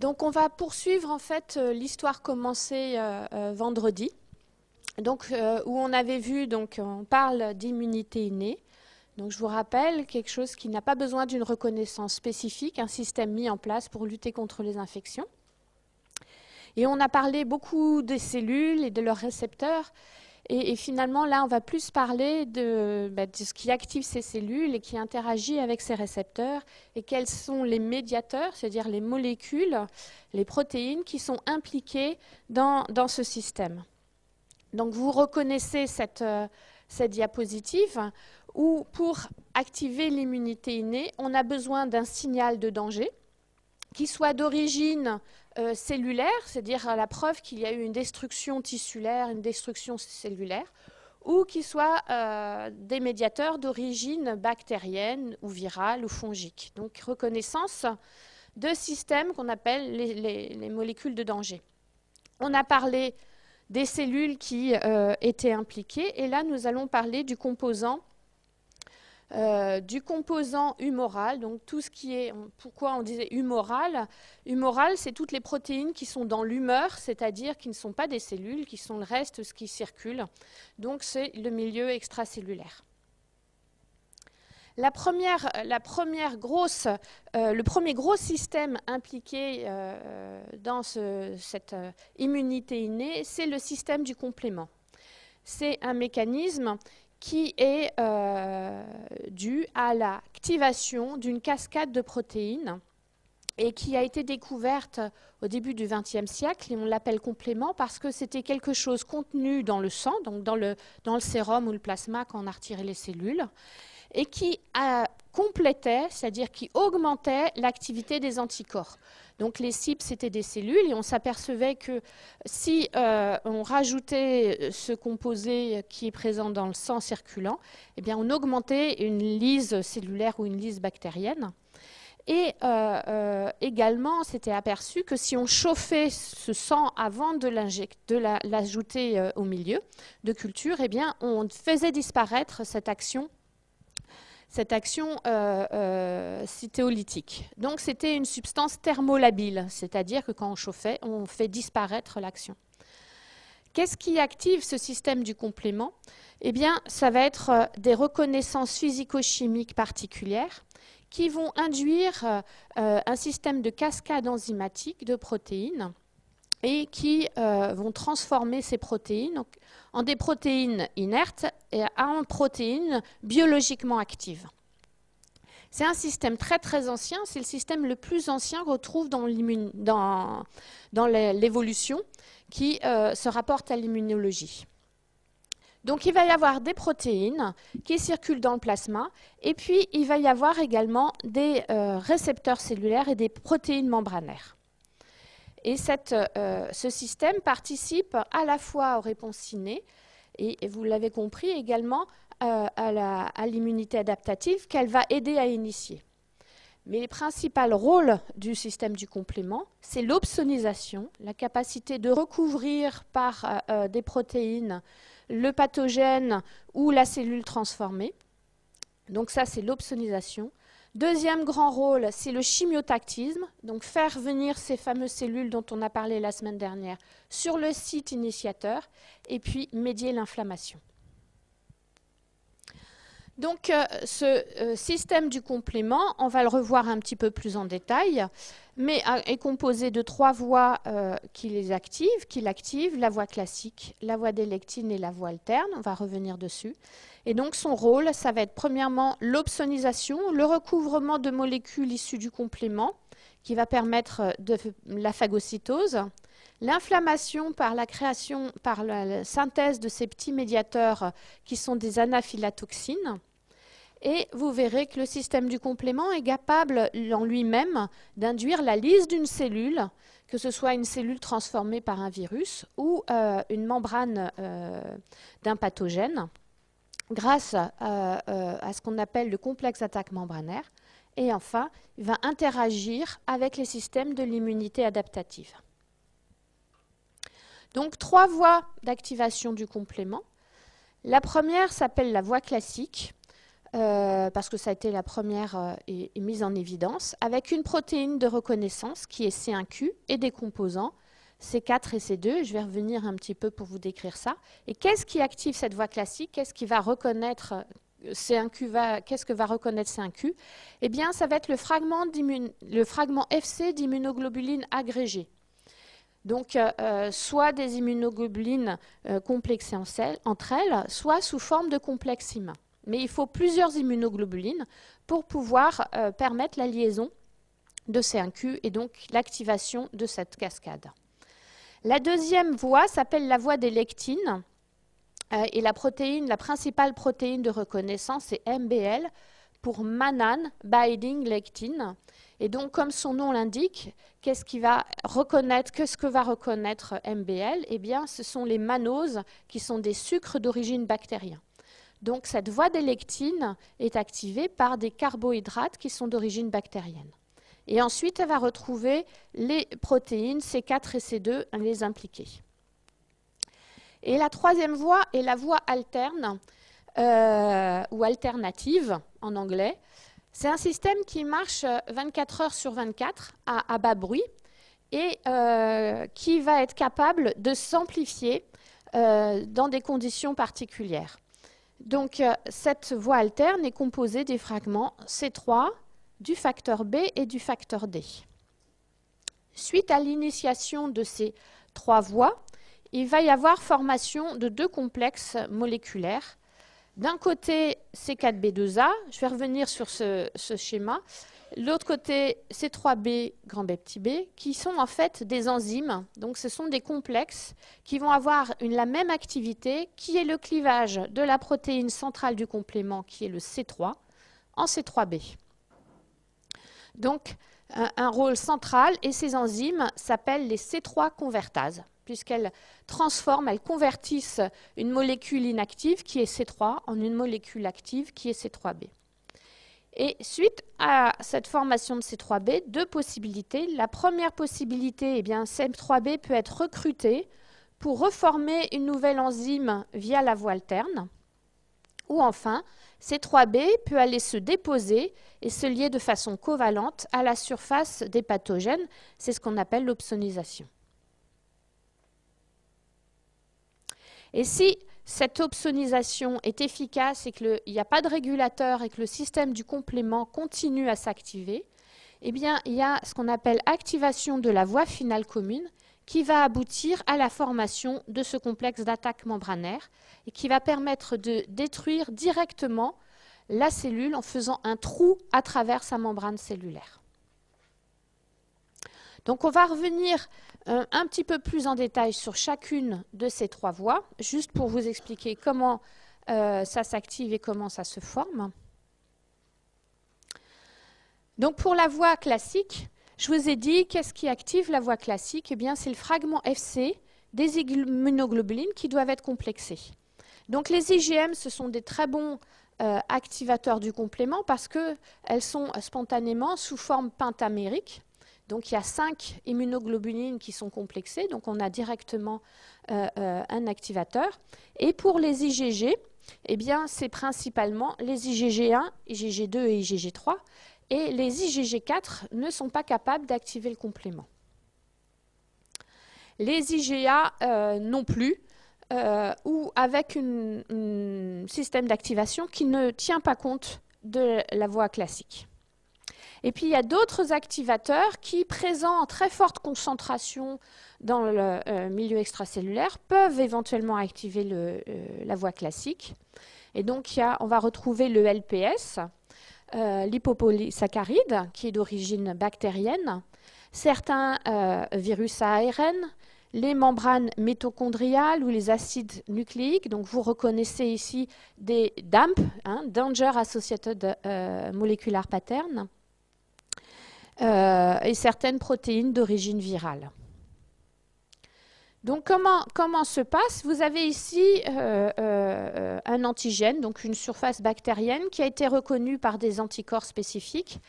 Donc on va poursuivre en fait l'histoire commencée vendredi, donc, où on avait vu, donc on parle d'immunité innée. Donc je vous rappelle quelque chose qui n'a pas besoin d'une reconnaissance spécifique, un système mis en place pour lutter contre les infections. Et on a parlé beaucoup des cellules et de leurs récepteurs. Et finalement, là, on va plus parler de ce qui active ces cellules et qui interagit avec ces récepteurs et quels sont les médiateurs, c'est-à-dire les molécules, les protéines qui sont impliquées dans ce système. Donc, vous reconnaissez cette diapositive où, pour activer l'immunité innée, on a besoin d'un signal de danger qui soit d'origine cellulaire, c'est-à-dire la preuve qu'il y a eu une destruction tissulaire, une destruction cellulaire, ou qui soit des médiateurs d'origine bactérienne ou virale ou fongique. Donc reconnaissance de systèmes qu'on appelle les molécules de danger. On a parlé des cellules qui étaient impliquées, et là nous allons parler du composant humoral, donc tout ce qui est, pourquoi on disait humoral? Humoral, c'est toutes les protéines qui sont dans l'humeur, c'est-à-dire qui ne sont pas des cellules, qui sont le reste, ce qui circule. Donc c'est le milieu extracellulaire. Le premier gros système impliqué dans cette immunité innée, c'est le système du complément. C'est un mécanisme qui est dû à l'activation d'une cascade de protéines et qui a été découverte au début du XXe siècle, et on l'appelle complément parce que c'était quelque chose contenu dans le sang, donc dans le sérum ou le plasma quand on a retiré les cellules, et qui complétait, c'est-à-dire qui augmentait l'activité des anticorps. Donc les cibles, c'était des cellules, et on s'apercevait que si on rajoutait ce composé qui est présent dans le sang circulant, eh bien on augmentait une lyse cellulaire ou une lyse bactérienne. Et également, on s'était aperçu que si on chauffait ce sang avant de l'ajouter au milieu de culture, eh bien on faisait disparaître cette action cytolytique. Donc c'était une substance thermolabile, c'est-à-dire que quand on chauffait, on fait disparaître l'action. Qu'est-ce qui active ce système du complément? Eh bien, ça va être des reconnaissances physico-chimiques particulières qui vont induire un système de cascade enzymatique de protéines et qui vont transformer ces protéines en des protéines inertes et en protéines biologiquement actives. C'est un système très très ancien, c'est le système le plus ancien qu'on retrouve dans l'évolution qui se rapporte à l'immunologie. Donc il va y avoir des protéines qui circulent dans le plasma, et puis il va y avoir également des récepteurs cellulaires et des protéines membranaires. Et ce système participe à la fois aux réponses innées, et vous l'avez compris également à l'immunité adaptative qu'elle va aider à initier. Mais les principaux rôles du système du complément, c'est l'opsonisation, la capacité de recouvrir par des protéines le pathogène ou la cellule transformée. Donc ça, c'est l'opsonisation. Deuxième grand rôle, c'est le chimiotactisme, donc faire venir ces fameuses cellules dont on a parlé la semaine dernière sur le site initiateur, et puis médier l'inflammation. Donc ce système du complément, on va le revoir un petit peu plus en détail, mais est composé de 3 voies qui l'activent, la voie classique, la voie des lectines et la voie alterne, on va revenir dessus. Et donc son rôle, ça va être premièrement l'opsonisation, le recouvrement de molécules issues du complément, qui va permettre de la phagocytose, l'inflammation par la création, par la synthèse de ces petits médiateurs qui sont des anaphylatoxines. Et vous verrez que le système du complément est capable en lui-même d'induire la lyse d'une cellule, que ce soit une cellule transformée par un virus ou une membrane d'un pathogène, grâce à ce qu'on appelle le complexe d'attaque membranaire. Et enfin, il va interagir avec les systèmes de l'immunité adaptative. Donc 3 voies d'activation du complément. La première s'appelle la voie classique. parce que ça a été la première est mise en évidence, avec une protéine de reconnaissance qui est C1Q et des composants C4 et C2. Je vais revenir un petit peu pour vous décrire ça. Et qu'est-ce qui active cette voie classique? Qu'est-ce qui va reconnaître C1Q qu'est-ce que va reconnaître C1Q? Eh bien, ça va être le fragment FC d'immunoglobuline agrégée. Donc, soit des immunoglobulines complexées entre elles, soit sous forme de complexe humain. Mais il faut plusieurs immunoglobulines pour pouvoir permettre la liaison de C1Q et donc l'activation de cette cascade. La deuxième voie s'appelle la voie des lectines. Et la principale protéine de reconnaissance est MBL pour Mannan Binding Lectin. Et donc, comme son nom l'indique, qu'est-ce que va reconnaître MBL? Eh bien, ce sont les mannoses qui sont des sucres d'origine bactérienne. Donc, cette voie des lectines est activée par des carbohydrates qui sont d'origine bactérienne. Et ensuite, elle va retrouver les protéines C4 et C2, les impliquées. Et la troisième voie est la voie alterne, ou alternative en anglais. C'est un système qui marche 24 heures sur 24 à bas bruit et qui va être capable de s'amplifier dans des conditions particulières. Donc, cette voie alterne est composée des fragments C3, du facteur B et du facteur D. Suite à l'initiation de ces trois voies, il va y avoir formation de deux complexes moléculaires. D'un côté, C4B2A, je vais revenir sur ce schéma. L'autre côté, C3B, grand B, petit b, qui sont en fait des enzymes. Donc, ce sont des complexes qui vont avoir la même activité, qui est le clivage de la protéine centrale du complément, qui est le C3, en C3B. Donc, un rôle central, et ces enzymes s'appellent les C3 convertases, puisqu'elles transforment, elles convertissent une molécule inactive qui est C3 en une molécule active qui est C3B. Et suite à cette formation de C3B, deux possibilités. La première possibilité, eh bien, C3B peut être recruté pour reformer une nouvelle enzyme via la voie alterne. Ou enfin, C3B peut aller se déposer et se lier de façon covalente à la surface des pathogènes. C'est ce qu'on appelle l'opsonisation. Et si cette opsonisation est efficace et qu'il n'y a pas de régulateur et que le système du complément continue à s'activer, eh bien, il y a ce qu'on appelle activation de la voie finale commune qui va aboutir à la formation de ce complexe d'attaque membranaire et qui va permettre de détruire directement la cellule en faisant un trou à travers sa membrane cellulaire. Donc, on va revenir un petit peu plus en détail sur chacune de ces trois voies, juste pour vous expliquer comment ça s'active et comment ça se forme. Donc, pour la voie classique, je vous ai dit, qu'est-ce qui active la voie classique? Eh bien, c'est le fragment FC des immunoglobulines qui doivent être complexés. Donc, les IgM, ce sont des très bons activateurs du complément parce qu'elles sont spontanément sous forme pentamérique. Donc, il y a 5 immunoglobulines qui sont complexées. Donc, on a directement un activateur. Et pour les IgG, eh bien, c'est principalement les IgG1, IgG2 et IgG3. Et les IgG4 ne sont pas capables d'activer le complément. Les IgA non plus, ou avec un système d'activation qui ne tient pas compte de la voie classique. Et puis, il y a d'autres activateurs qui, présents en très forte concentration dans le milieu extracellulaire, peuvent éventuellement activer la voie classique. Et donc, on va retrouver le LPS, l'hypopolysaccharide, qui est d'origine bactérienne, certains virus à ARN, les membranes mitochondriales ou les acides nucléiques. Donc, vous reconnaissez ici des DAMP, Danger Associated Molecular Pattern, et certaines protéines d'origine virale. Donc, comment se passe? Vous avez ici un antigène, donc une surface bactérienne qui a été reconnue par des anticorps spécifiques.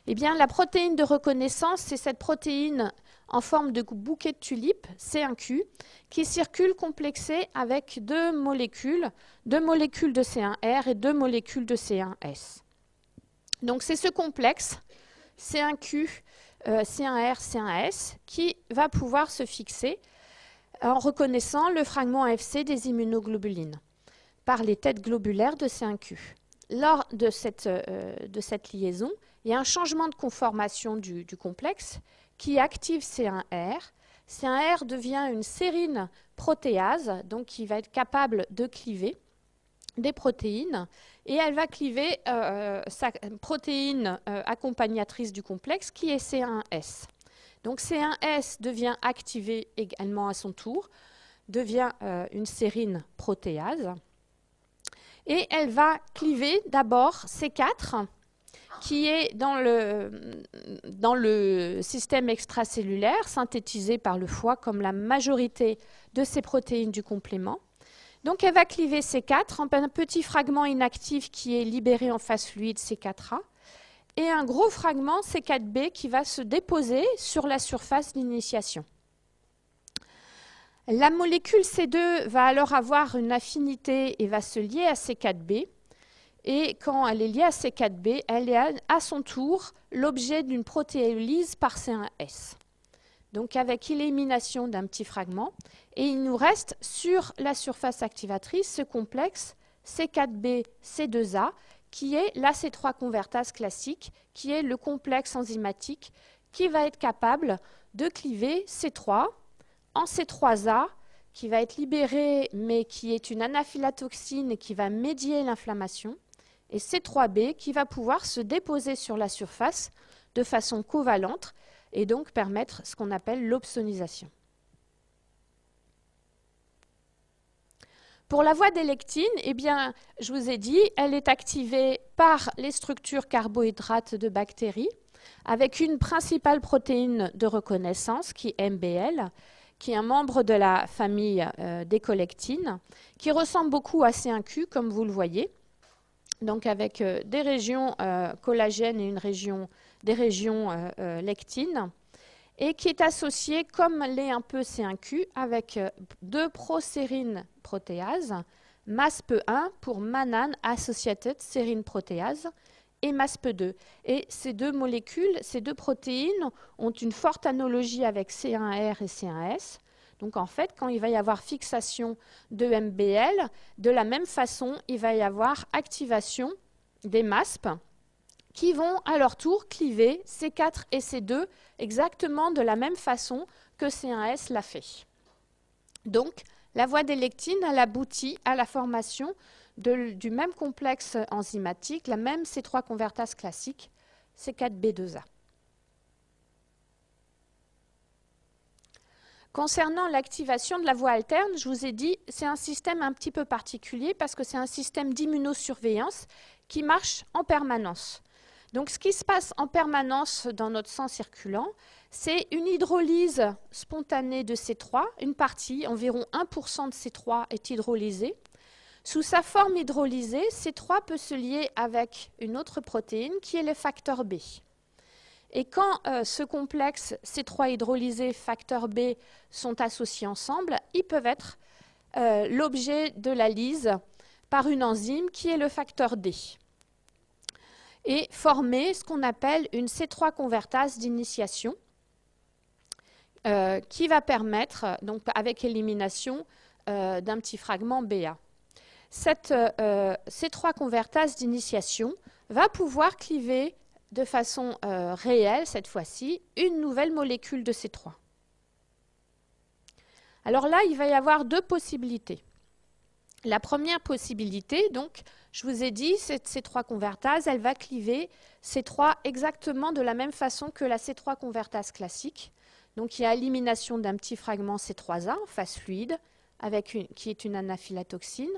Eh bien, la protéine de reconnaissance, c'est cette protéine en forme de bouquet de tulipes, C1Q, qui circule complexé avec deux molécules de C1R et deux molécules de C1S. Donc c'est ce complexe C1Q, C1R, C1S qui va pouvoir se fixer en reconnaissant le fragment AFC des immunoglobulines par les têtes globulaires de C1Q. Lors de cette liaison, il y a un changement de conformation du complexe qui active C1R. C1R devient une sérine protéase, donc qui va être capable de cliver des protéines, et elle va cliver sa protéine accompagnatrice du complexe qui est C1S. Donc C1S devient activé également à son tour, devient une sérine protéase, et elle va cliver d'abord C4, qui est dans le système extracellulaire, synthétisé par le foie comme la majorité de ces protéines du complément. Donc elle va cliver C4 en un petit fragment inactif qui est libéré en phase fluide C4A et un gros fragment C4B qui va se déposer sur la surface d'initiation. La molécule C2 va alors avoir une affinité et va se lier à C4B. Et quand elle est liée à C4B, elle est à son tour l'objet d'une protéolyse par C1S. Donc avec élimination d'un petit fragment. Et il nous reste sur la surface activatrice ce complexe C4B, C2A, qui est la C3 convertase classique, qui est le complexe enzymatique qui va être capable de cliver C3 en C3A, qui va être libéré, mais qui est une anaphylatoxine qui va médier l'inflammation, et C3B qui va pouvoir se déposer sur la surface de façon covalente et donc permettre ce qu'on appelle l'opsonisation. Pour la voie des lectines, eh bien, je vous ai dit, elle est activée par les structures carbohydrates de bactéries avec une principale protéine de reconnaissance qui est MBL, qui est un membre de la famille des colectines, qui ressemble beaucoup à C1Q, comme vous le voyez, donc avec des régions collagènes et des régions lectines, et qui est associé, comme l'est un peu C1Q, avec deux prosérines protéases, MASP1 pour Mannan Associated Serine Protease, et MASP2. Et ces deux molécules, ces deux protéines, ont une forte analogie avec C1R et C1S. Donc en fait, quand il va y avoir fixation de MBL, de la même façon, il va y avoir activation des MASP qui vont à leur tour cliver C4 et C2 exactement de la même façon que C1S l'a fait. Donc la voie des lectines, elle aboutit à la formation du même complexe enzymatique, la même C3 convertase classique, C4B2A. Concernant l'activation de la voie alterne, je vous ai dit, c'est un système un petit peu particulier parce que c'est un système d'immunosurveillance qui marche en permanence. Donc ce qui se passe en permanence dans notre sang circulant, c'est une hydrolyse spontanée de C3, une partie, environ 1% de C3 est hydrolysée. Sous sa forme hydrolysée, C3 peut se lier avec une autre protéine qui est le facteur B. Et quand ce complexe C3 hydrolysé, facteur B sont associés ensemble, ils peuvent être l'objet de la lyse par une enzyme qui est le facteur D et former ce qu'on appelle une C3 convertase d'initiation qui va permettre, donc avec élimination d'un petit fragment BA. Cette C3 convertase d'initiation va pouvoir cliver de façon réelle, cette fois-ci, une nouvelle molécule de C3. Alors là, il va y avoir deux possibilités. La première possibilité, donc, je vous ai dit, cette C3 convertase, elle va cliver C3 exactement de la même façon que la C3 convertase classique. Donc il y a élimination d'un petit fragment C3A en phase fluide, qui est une anaphylatoxine,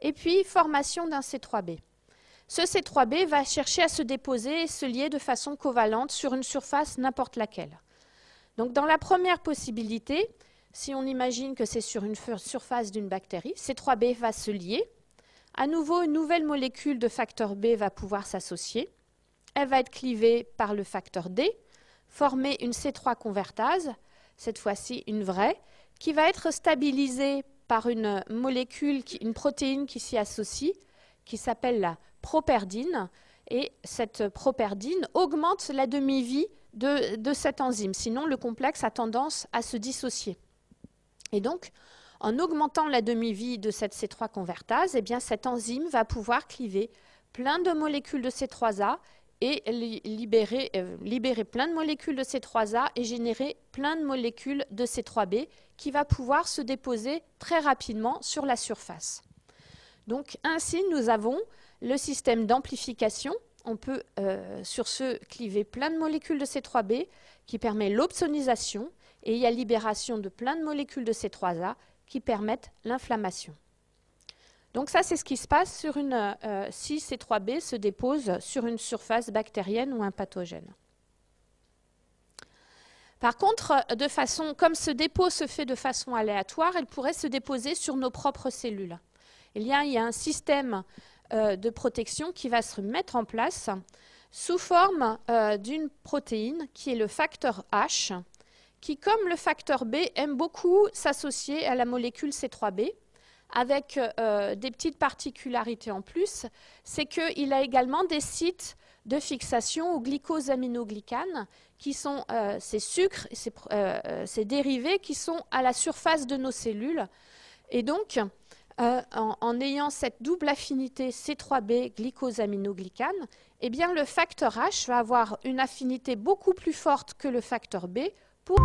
et puis formation d'un C3B. Ce C3B va chercher à se déposer et se lier de façon covalente sur une surface n'importe laquelle. Donc dans la première possibilité, si on imagine que c'est sur une surface d'une bactérie, C3B va se lier. À nouveau, une nouvelle molécule de facteur B va pouvoir s'associer. Elle va être clivée par le facteur D, former une C3 convertase. cette fois-ci une vraie, qui va être stabilisée par une molécule, une protéine qui s'y associe, qui s'appelle la properdine. Et cette properdine augmente la demi-vie de cette enzyme. Sinon, le complexe a tendance à se dissocier. Et donc, en augmentant la demi-vie de cette C3 convertase, eh bien, cette enzyme va pouvoir cliver plein de molécules de C3A et libérer plein de molécules de C3A et générer plein de molécules de C3B qui va pouvoir se déposer très rapidement sur la surface. Donc ainsi, nous avons le système d'amplification. On peut sur ce cliver plein de molécules de C3B qui permet l'opsonisation et il y a libération de plein de molécules de C3A qui permettent l'inflammation. Donc ça, c'est ce qui se passe sur si C3b se dépose sur une surface bactérienne ou un pathogène. Par contre, comme ce dépôt se fait de façon aléatoire, elle pourrait se déposer sur nos propres cellules. Il y a un système de protection qui va se mettre en place sous forme d'une protéine qui est le facteur H, qui, comme le facteur B, aime beaucoup s'associer à la molécule C3b, avec des petites particularités en plus, c'est qu'il a également des sites de fixation au glycosaminoglycane, qui sont ces sucres, ces dérivés qui sont à la surface de nos cellules. Et donc, en ayant cette double affinité C3b glycosaminoglycane, eh bien, le facteur H va avoir une affinité beaucoup plus forte que le facteur B pour